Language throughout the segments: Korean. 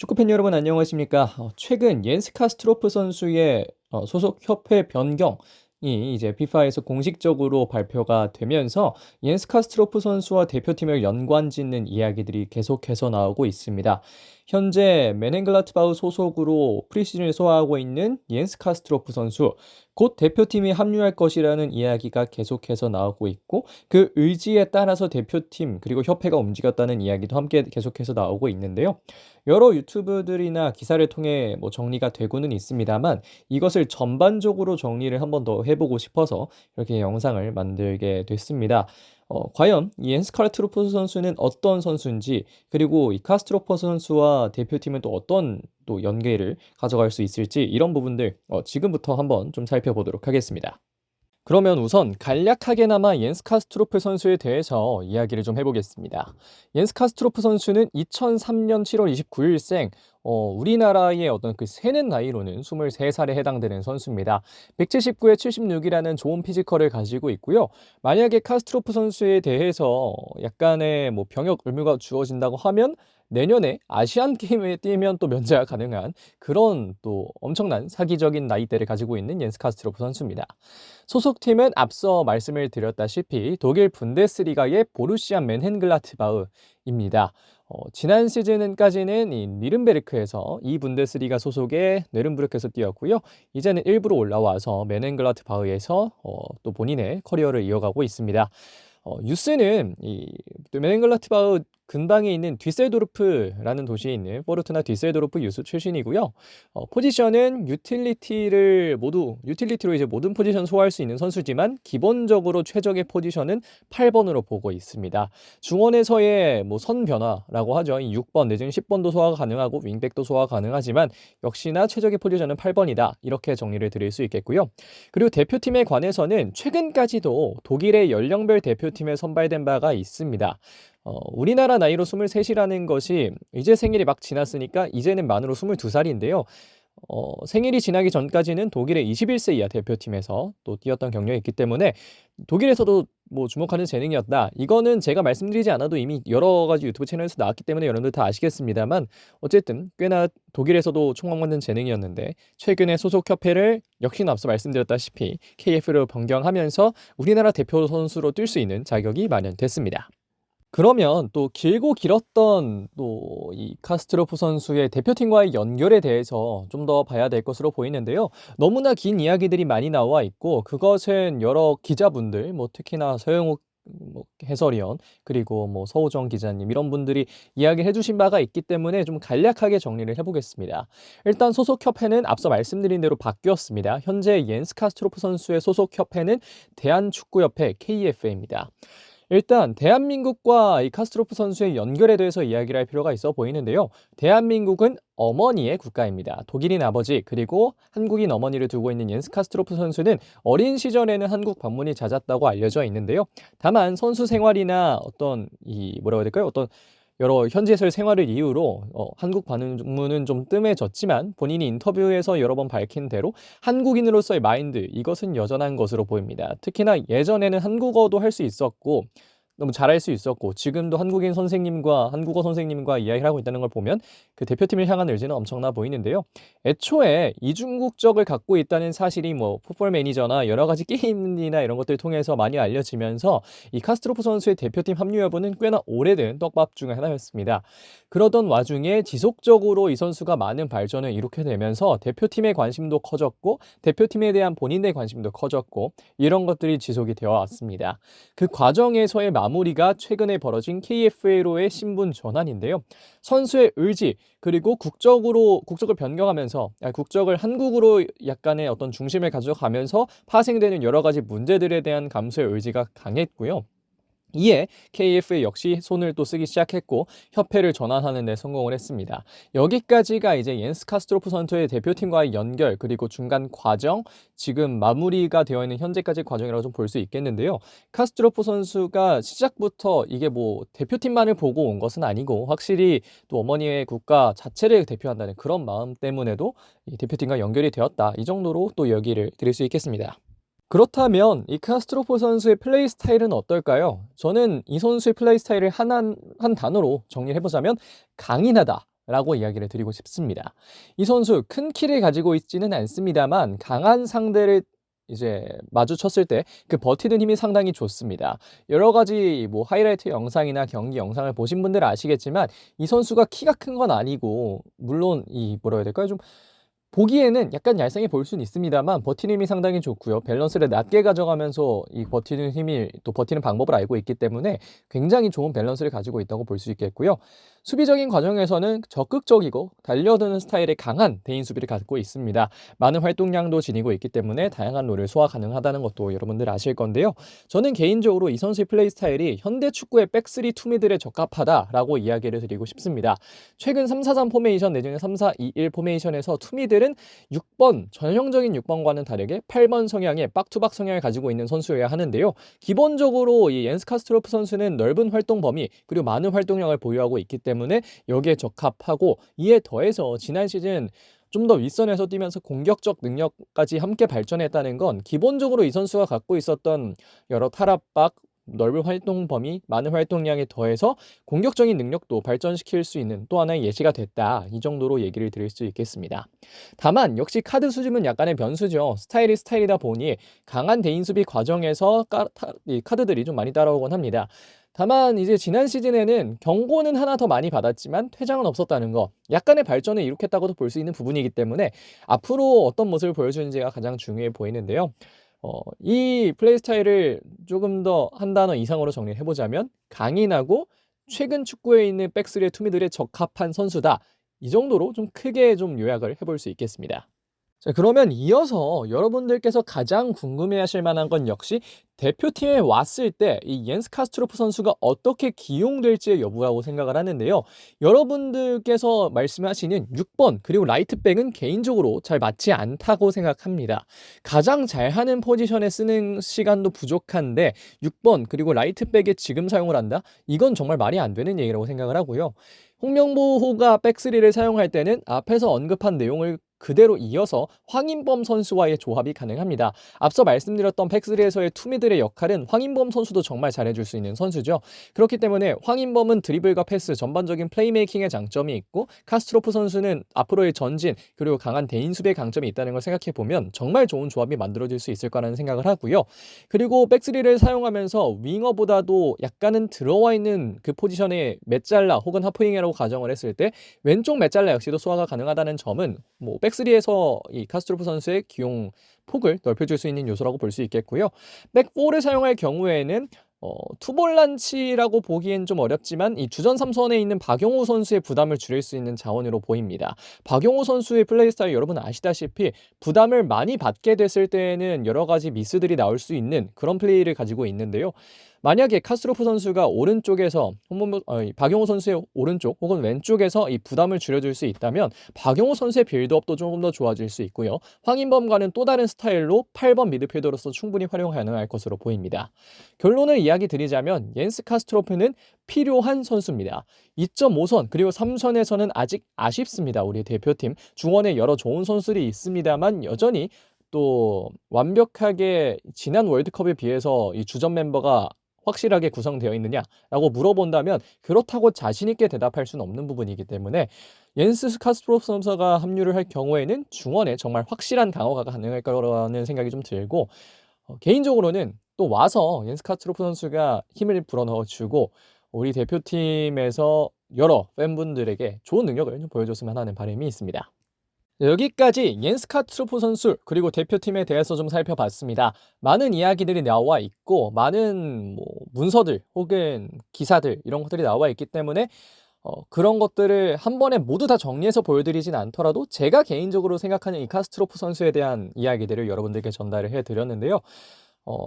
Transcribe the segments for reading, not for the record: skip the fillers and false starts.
축구팬 여러분 안녕하십니까? 최근 옌스 카스트로프 선수의 소속 협회 변경이 이제 피파에서 공식적으로 발표가 되면서 옌스 카스트로프 선수와 대표팀을 연관짓는 이야기들이 계속해서 나오고 있습니다. 현재 맨헨글라트바흐 소속으로 프리시즌을 소화하고 있는 옌스 카스트로프 선수, 곧 대표팀에 합류할 것이라는 이야기가 계속해서 나오고 있고, 그 의지에 따라서 대표팀 그리고 협회가 움직였다는 이야기도 함께 계속해서 나오고 있는데요. 여러 유튜브들이나 기사를 통해 정리가 되고는 있습니다만, 이것을 전반적으로 정리를 한번 더 해보고 싶어서 이렇게 영상을 만들게 됐습니다. 과연 이 옌스 카스트로프 선수는 어떤 선수인지, 그리고 이 카스트로프 선수와 대표팀은 또 어떤 또 연계를 가져갈 수 있을지, 이런 부분들 지금부터 한번 좀 살펴보도록 하겠습니다. 그러면 우선 간략하게나마 옌스 카스트로프 선수에 대해서 이야기를 좀 해보겠습니다. 옌스 카스트로프 선수는 2003년 7월 29일생, 우리나라의 어떤 그 세는 나이로는 23살에 해당되는 선수입니다. 179에 76이라는 좋은 피지컬을 가지고 있고요. 만약에 카스트로프 선수에 대해서 약간의 병역 의무가 주어진다고 하면 내년에 아시안 게임에 뛰면 또 면제가 가능한 그런 또 엄청난 사기적인 나이대를 가지고 있는 옌스 카스트로프 선수입니다. 소속팀은 앞서 말씀을 드렸다시피 독일 분데스리가의 보루시아 맨헨글라트바흐입니다. 지난 시즌까지는 이 니른베르크에서 이 분데스리가 소속의 네른부르크에서 뛰었고요. 이제는 일부로 올라와서 맨헨글라트바흐에서 또 본인의 커리어를 이어가고 있습니다. 유스는 이 맨헨글라트바흐 근방에 있는 뒤셀도르프라는 도시에 있는 포르투나 뒤셀도르프 유스 출신이고요. 포지션은 유틸리티로 이제 모든 포지션 소화할 수 있는 선수지만 기본적으로 최적의 포지션은 8번으로 보고 있습니다. 중원에서의 선 변화라고 하죠. 이 6번 내지는 10번도 소화가 가능하고 윙백도 소화 가능하지만 역시나 최적의 포지션은 8번이다. 이렇게 정리를 드릴 수 있겠고요. 그리고 대표팀에 관해서는 최근까지도 독일의 연령별 대표팀에 선발된 바가 있습니다. 우리나라 나이로 23이라는 것이 이제 생일이 막 지났으니까 이제는 만으로 22살인데요. 생일이 지나기 전까지는 독일의 21세 이하 대표팀에서 또 뛰었던 경력이 있기 때문에 독일에서도 주목하는 재능이었다. 이거는 제가 말씀드리지 않아도 이미 여러 가지 유튜브 채널에서 나왔기 때문에 여러분들 다 아시겠습니다만, 어쨌든 꽤나 독일에서도 촉망받는 재능이었는데 최근에 소속 협회를 역시나 앞서 말씀드렸다시피 KF로 변경하면서 우리나라 대표 선수로 뛸 수 있는 자격이 마련됐습니다. 그러면 또 길고 길었던 또 이 카스트로프 선수의 대표팀과의 연결에 대해서 좀 더 봐야 될 것으로 보이는데요. 너무나 긴 이야기들이 많이 나와 있고, 그것은 여러 기자분들, 특히나 서영욱 해설위원, 그리고 서호정 기자님, 이런 분들이 이야기를 해주신 바가 있기 때문에 좀 간략하게 정리를 해보겠습니다. 일단 소속 협회는 앞서 말씀드린 대로 바뀌었습니다. 현재 옌스 카스트로프 선수의 소속 협회는 대한축구협회 KFA입니다. 일단 대한민국과 이 카스트로프 선수의 연결에 대해서 이야기를 할 필요가 있어 보이는데요. 대한민국은 어머니의 국가입니다. 독일인 아버지 그리고 한국인 어머니를 두고 있는 옌스 카스트로프 선수는 어린 시절에는 한국 방문이 잦았다고 알려져 있는데요. 다만 선수 생활이나 어떤 뭐라고 해야 될까요? 어떤 여러 현지에서의 생활을 이유로 한국 방문은 좀 뜸해졌지만, 본인이 인터뷰에서 여러 번 밝힌 대로 한국인으로서의 마인드, 이것은 여전한 것으로 보입니다. 특히나 예전에는 한국어도 할 수 있었고 너무 잘할 수 있었고, 지금도 한국어 선생님과 이야기를 하고 있다는 걸 보면 그 대표팀을 향한 의지는 엄청나 보이는데요. 애초에 이중국적을 갖고 있다는 사실이 풋볼 매니저나 여러 가지 게임이나 이런 것들을 통해서 많이 알려지면서 이 카스트로프 선수의 대표팀 합류 여부는 꽤나 오래된 떡밥 중에 하나였습니다. 그러던 와중에 지속적으로 이 선수가 많은 발전을 이룩해 내면서 대표팀의 관심도 커졌고, 대표팀에 대한 본인의 관심도 커졌고, 이런 것들이 지속이 되어 왔습니다. 그 과정에서의 마무리가 최근에 벌어진 KFA로의 신분 전환인데요. 선수의 의지, 그리고 국적을 변경하면서, 국적을 한국으로 약간의 어떤 중심을 가져가면서 파생되는 여러 가지 문제들에 대한 감수의 의지가 강했고요. 이에 KFA 역시 손을 또 쓰기 시작했고 협회를 전환하는 데 성공을 했습니다. 여기까지가 이제 옌스 카스트로프 선수의 대표팀과의 연결, 그리고 중간 과정, 지금 마무리가 되어 있는 현재까지 과정이라고 좀 볼 수 있겠는데요. 카스트로프 선수가 시작부터 이게 대표팀만을 보고 온 것은 아니고, 확실히 또 어머니의 국가 자체를 대표한다는 그런 마음 때문에도 이 대표팀과 연결이 되었다. 이 정도로 또 얘기를 드릴 수 있겠습니다. 그렇다면 이 카스트로프 선수의 플레이 스타일은 어떨까요? 저는 이 선수의 플레이 스타일을 한 단어로 정리를 해보자면 강인하다, 라고 이야기를 드리고 싶습니다. 이 선수 큰 키를 가지고 있지는 않습니다만 강한 상대를 이제 마주쳤을 때 그 버티는 힘이 상당히 좋습니다. 여러 가지 뭐 하이라이트 영상이나 경기 영상을 보신 분들은 아시겠지만 이 선수가 키가 큰 건 아니고 물론 이 뭐라 해야 될까요? 좀 보기에는 약간 얄쌍해 보일 수는 있습니다만 버티는 힘이 상당히 좋고요. 밸런스를 낮게 가져가면서 이 버티는 힘이 또 버티는 방법을 알고 있기 때문에 굉장히 좋은 밸런스를 가지고 있다고 볼 수 있겠고요. 수비적인 과정에서는 적극적이고 달려드는 스타일의 강한 대인 수비를 갖고 있습니다. 많은 활동량도 지니고 있기 때문에 다양한 롤을 소화 가능하다는 것도 여러분들 아실 건데요. 저는 개인적으로 이 선수의 플레이 스타일이 현대 축구의 백스리 투미들에 적합하다라고 이야기를 드리고 싶습니다. 최근 3-4-3 포메이션 내지는 3-4-2-1 포메이션에서 투미들은 6번, 전형적인 6번과는 다르게 8번 성향의 박투박 성향을 가지고 있는 선수여야 하는데요. 기본적으로 이 옌스 카스트로프 선수는 넓은 활동 범위 그리고 많은 활동량을 보유하고 있기 때문에 여기에 적합하고 이에 더해서 지난 시즌 좀 더 윗선에서 뛰면서 공격적 능력까지 함께 발전했다는 건 기본적으로 이 선수가 갖고 있었던 여러 탈압박, 넓은 활동 범위, 많은 활동량에 더해서 공격적인 능력도 발전시킬 수 있는 또 하나의 예시가 됐다. 이 정도로 얘기를 드릴 수 있겠습니다. 다만 역시 카드 수집은 약간의 변수죠. 스타일이 스타일이다 보니 강한 대인 수비 과정에서 이 카드들이 좀 많이 따라오곤 합니다. 다만 이제 지난 시즌에는 경고는 하나 더 많이 받았지만 퇴장은 없었다는 거, 약간의 발전을 이룩했다고도 볼 수 있는 부분이기 때문에 앞으로 어떤 모습을 보여주는지가 가장 중요해 보이는데요. 이 플레이 스타일을 조금 더 한 단어 이상으로 정리해 보자면 강인하고 최근 축구에 있는 백스리의 투미들에 적합한 선수다. 이 정도로 좀 크게 좀 요약을 해볼 수 있겠습니다. 자, 그러면 이어서 여러분들께서 가장 궁금해하실 만한 건 역시 대표팀에 왔을 때 이 옌스 카스트로프 선수가 어떻게 기용될지의 여부라고 생각을 하는데요. 여러분들께서 말씀하시는 6번 그리고 라이트백은 개인적으로 잘 맞지 않다고 생각합니다. 가장 잘하는 포지션에 쓰는 시간도 부족한데 6번 그리고 라이트백에 지금 사용을 한다? 이건 정말 말이 안 되는 얘기라고 생각을 하고요. 홍명보호가 백스리를 사용할 때는 앞에서 언급한 내용을 그대로 이어서 황인범 선수와의 조합이 가능합니다. 앞서 말씀드렸던 백스리에서의 투미들의 역할은 황인범 선수도 정말 잘해줄 수 있는 선수죠. 그렇기 때문에 황인범은 드리블과 패스, 전반적인 플레이메이킹의 장점이 있고 카스트로프 선수는 앞으로의 전진 그리고 강한 대인 수비의 강점이 있다는 걸 생각해보면 정말 좋은 조합이 만들어질 수 있을 거라는 생각을 하고요. 그리고 백스리를 사용하면서 윙어보다도 약간은 들어와 있는 그 포지션의 메잘라 혹은 하프윙이라고 가정을 했을 때 왼쪽 메잘라 역시도 소화가 가능하다는 점은 뭐 백스리에서 이 카스트로프 선수의 기용 폭을 넓혀줄 수 있는 요소라고 볼 수 있겠고요. 백4를 사용할 경우에는 투볼란치라고 보기엔 좀 어렵지만 이 주전 3선에 있는 박용호 선수의 부담을 줄일 수 있는 자원으로 보입니다. 박용호 선수의 플레이 스타일 여러분 아시다시피 부담을 많이 받게 됐을 때에는 여러 가지 미스들이 나올 수 있는 그런 플레이를 가지고 있는데요. 만약에 카스트로프 선수가 오른쪽에서 박용호 선수의 오른쪽 혹은 왼쪽에서 이 부담을 줄여줄 수 있다면 박용호 선수의 빌드업도 조금 더 좋아질 수 있고요. 황인범과는 또 다른 스타일로 8번 미드필더로서 충분히 활용 가능할 것으로 보입니다. 결론을 이야기 드리자면 옌스 카스트로프는 필요한 선수입니다. 2.5선 그리고 3선에서는 아직 아쉽습니다. 우리 대표팀 중원에 여러 좋은 선수들이 있습니다만 여전히 또 완벽하게 지난 월드컵에 비해서 이 주전 멤버가 확실하게 구성되어 있느냐라고 물어본다면 그렇다고 자신 있게 대답할 수는 없는 부분이기 때문에 옌스 카스트로프 선수가 합류를 할 경우에는 중원에 정말 확실한 강화가 가능할 거라는 생각이 좀 들고 개인적으로는 또 와서 옌스 카스트로프 선수가 힘을 불어넣어주고 우리 대표팀에서 여러 팬분들에게 좋은 능력을 좀 보여줬으면 하는 바람이 있습니다. 여기까지 옌스 카스트로프 선수 그리고 대표팀에 대해서 좀 살펴봤습니다. 많은 이야기들이 나와 있고 많은 문서들 혹은 기사들 이런 것들이 나와 있기 때문에 그런 것들을 한 번에 모두 다 정리해서 보여드리진 않더라도 제가 개인적으로 생각하는 이 카스트로프 선수에 대한 이야기들을 여러분들께 전달을 해드렸는데요.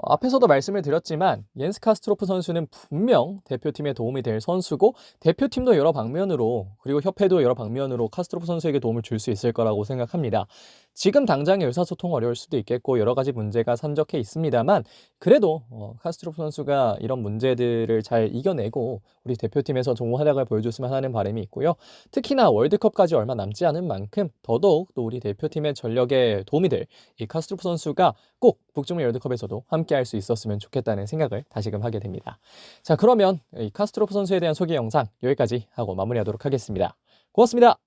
앞에서도 말씀을 드렸지만 옌스 카스트로프 선수는 분명 대표팀에 도움이 될 선수고 대표팀도 여러 방면으로 그리고 협회도 여러 방면으로 카스트로프 선수에게 도움을 줄 수 있을 거라고 생각합니다. 지금 당장의 의사소통 어려울 수도 있겠고 여러 가지 문제가 산적해 있습니다만 그래도 카스트로프 선수가 이런 문제들을 잘 이겨내고 우리 대표팀에서 좋은 활약을 보여줬으면 하는 바람이 있고요. 특히나 월드컵까지 얼마 남지 않은 만큼 더더욱 또 우리 대표팀의 전력에 도움이 될 이 카스트로프 선수가 꼭 북중미 월드컵에서도 함께 할 수 있었으면 좋겠다는 생각을 다시금 하게 됩니다. 자, 그러면 이 카스트로프 선수에 대한 소개 영상 여기까지 하고 마무리하도록 하겠습니다. 고맙습니다.